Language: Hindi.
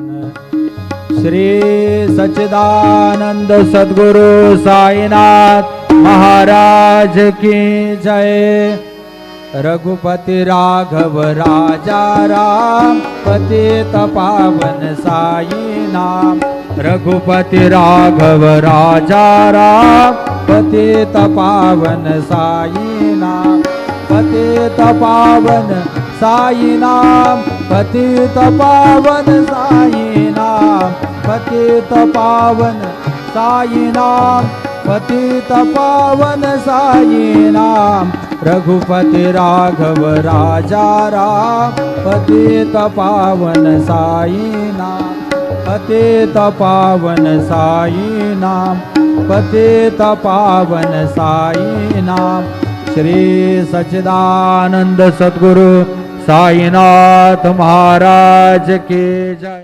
श्री सच्चिदानंद सद्गुरु साईनाथ महाराज की जय। रघुपति राघव राजा राम पतित पावन साई नाम। रघुपति राघव राजा राम पतित पावन साई नाम। पतित पावन साई नाम। पतित पावन साई नाम। पतित पावन साई नाम। पतित पावन साई नाम। रघुपति राघव राजा राम पतित पावन साई नाम। पतित पावन साई नाम। पतित पावन साई नाम। श्री सच्चिदानंद सद्गुरु साईनाथ महाराज की जय।